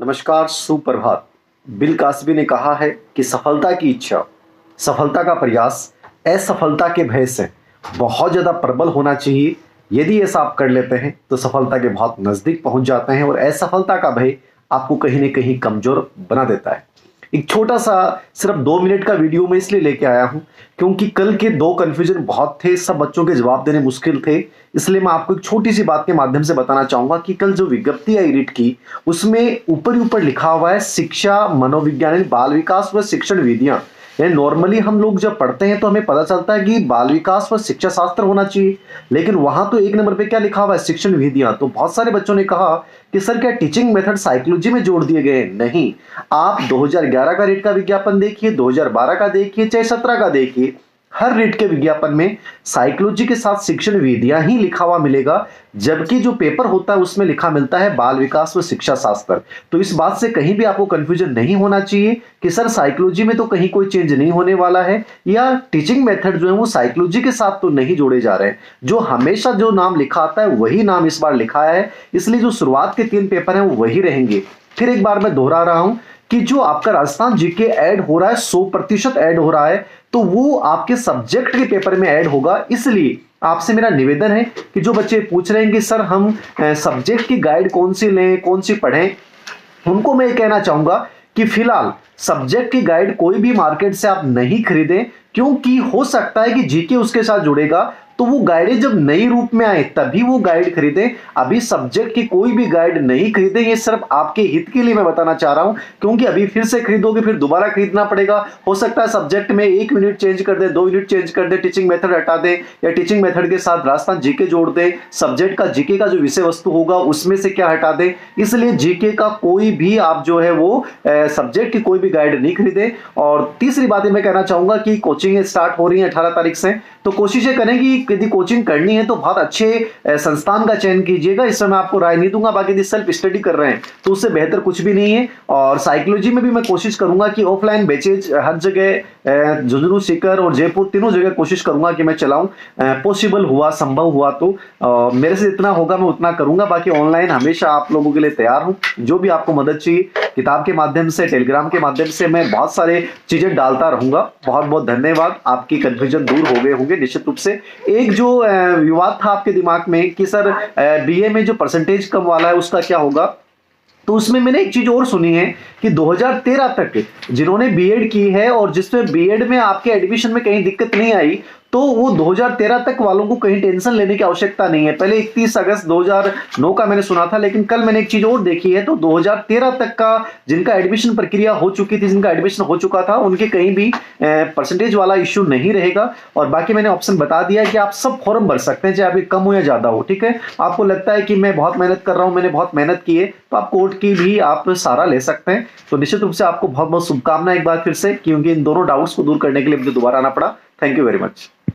नमस्कार, सुप्रभात। Bill Cosby ने कहा है कि सफलता की इच्छा, सफलता का प्रयास असफलता के भय से बहुत ज़्यादा प्रबल होना चाहिए। यदि ऐसा आप कर लेते हैं तो सफलता के बहुत नज़दीक पहुंच जाते हैं और असफलता का भय आपको कहीं न कहीं कमज़ोर बना देता है। एक छोटा-सा सिर्फ 2 मिनट का वीडियो मैं इसलिए लेके आया हूँ क्योंकि कल के 2 कन्फ्यूज़न बहुत थे, सब बच्चों के जवाब देने मुश्किल थे। इसलिए मैं आपको एक छोटी-सी बात के माध्यम से बताना चाहूँगा कि कल जो विज्ञप्ति आई रीट की, उसमें ऊपर ही ऊपर लिखा हुआ है शिक्षा, मनोविज्ञान, बाल विकास व शिक्षण विधियाँ। यानी नॉर्मली हम लोग जब पढ़ते हैं तो हमें पता चलता है कि बाल विकास व शिक्षा शास्त्र होना चाहिए, लेकिन वहां तो 1 नंबर पे क्या लिखा हुआ है, शिक्षण विधियां। तो बहुत सारे बच्चों ने कहा कि सर क्या टीचिंग मेथड साइकोलॉजी में जोड़ दिए गए? नहीं, आप 2011 का रेट का विज्ञापन देखिए, 2012 का देखिए, चाहे 17 का देखिए, हर रेट के विज्ञापन में साइकोलॉजी के साथ शिक्षण विधियां ही लिखा हुआ मिलेगा, जबकि जो पेपर होता है उसमें लिखा मिलता है बाल विकास व शिक्षा शास्त्र। तो इस बात से कहीं भी आपको कंफ्यूजन नहीं होना चाहिए कि सर साइकोलॉजी में तो कहीं कोई चेंज नहीं होने वाला है, या टीचिंग मेथड जो है वो साइकोलॉजी के साथ तो नहीं जोड़े जा रहे हैं। जो हमेशा जो नाम लिखा आता है वही नाम इस बार लिखा है, इसलिए जो शुरुआत के 3 पेपर हैं वो वही रहेंगे। फिर एक बार मैं दोहरा रहा हूं कि जो आपका राजस्थान जीके ऐड हो रहा है, 100% ऐड हो रहा है, तो वो आपके सब्जेक्ट के पेपर में ऐड होगा। इसलिए आपसे मेरा निवेदन है कि जो बच्चे पूछ रहे हैं कि सर हम सब्जेक्ट की गाइड कौन सी लें, कौन सी पढ़ें, उनको मैं ये कहना चाहूंगा कि फिलहाल सब्जेक्ट की गाइड कोई भी मार्केट से आप नहीं खरीदें, क्योंकि हो सकता है कि जीके उसके साथ जुड़ेगा, तो वो गाइडें जब नई रूप में आए तभी वो गाइड खरीदें। अभी सब्जेक्ट की कोई भी गाइड नहीं खरीदें, ये सिर्फ आपके हित के लिए मैं बताना चाह रहा हूं, क्योंकि अभी फिर से खरीदोगे फिर दोबारा खरीदना पड़ेगा। हो सकता है सब्जेक्ट में 1 यूनिट चेंज कर दे, 2 यूनिट चेंज कर दे, टीचिंग मेथड हटा दे, या टीचिंग मेथड के साथ राजस्थान जीके जोड़ दे, सब्जेक्ट का जीके का जो विषय वस्तु होगा उसमें से क्या हटा दे। इसलिए जीके का कोई भी आप जो है वो सब्जेक्ट की कोई भी गाइड नहीं खरीदे। और तीसरी बात मैं कहना चाहूंगा कि कोचिंग स्टार्ट हो रही है 18 तारीख से, तो कोशिशें करें कि यदि कोचिंग करनी है तो बहुत अच्छे संस्थान का चयन कीजिएगा। इस समय आपको राय नहीं दूंगा, बाकी यदि सेल्फ स्टडी कर रहे हैं तो उससे बेहतर कुछ भी नहीं है। और साइकोलॉजी में भी मैं कोशिश करूंगा कि ऑफलाइन बैचेज हर जगह, झुंझुनू, सीकर और जयपुर तीनों जगह कोशिश करूंगा कि मैं चलाऊं। पॉसिबल हुआ, संभव हुआ तो मेरे से जितना होगा मैं उतना करूंगा। बाकी ऑनलाइन हमेशा आप लोगों के लिए तैयार हूं। जो भी आपको मदद चाहिए, किताब के माध्यम से, टेलीग्राम के माध्यम से, मैं बहुत सारे चीजें डालता रहूंगा। बहुत बहुत धन्यवाद। आपकी कंफ्यूजन दूर हो गए होंगे निश्चित रूप से। एक जो विवाद था आपके दिमाग में कि सर बीए में जो परसेंटेज कम वाला है उसका क्या होगा, तो उसमें मैंने एक चीज और सुनी है कि 2013 तक जिन्होंने बीएड की है और जिसमें बीएड में आपके एडमिशन में कहीं दिक्कत नहीं आई, तो वो 2013 तक वालों को कहीं टेंशन लेने की आवश्यकता नहीं है। पहले 31 अगस्त 2009 का मैंने सुना था, लेकिन कल मैंने एक चीज और देखी है, तो 2013 तक का जिनका एडमिशन प्रक्रिया हो चुकी थी, जिनका एडमिशन हो चुका था, उनके कहीं भी परसेंटेज वाला इश्यू नहीं रहेगा। और बाकी मैंने ऑप्शन बता दिया कि आप सब फॉर्म भर सकते हैं, चाहे अभी कम हो या ज्यादा हो। ठीक है, आपको लगता है कि मैं बहुत मेहनत कर रहा हूं, मैंने बहुत मेहनत की है, तो आप कोर्ट की भी आप सहारा ले सकते हैं। तो निश्चित रूप से आपको बहुत बहुत शुभकामनाएं एक बार फिर से, क्योंकि इन दोनों डाउट्स को दूर करने के लिए मुझे दोबारा आना पड़ा। Thank you very much.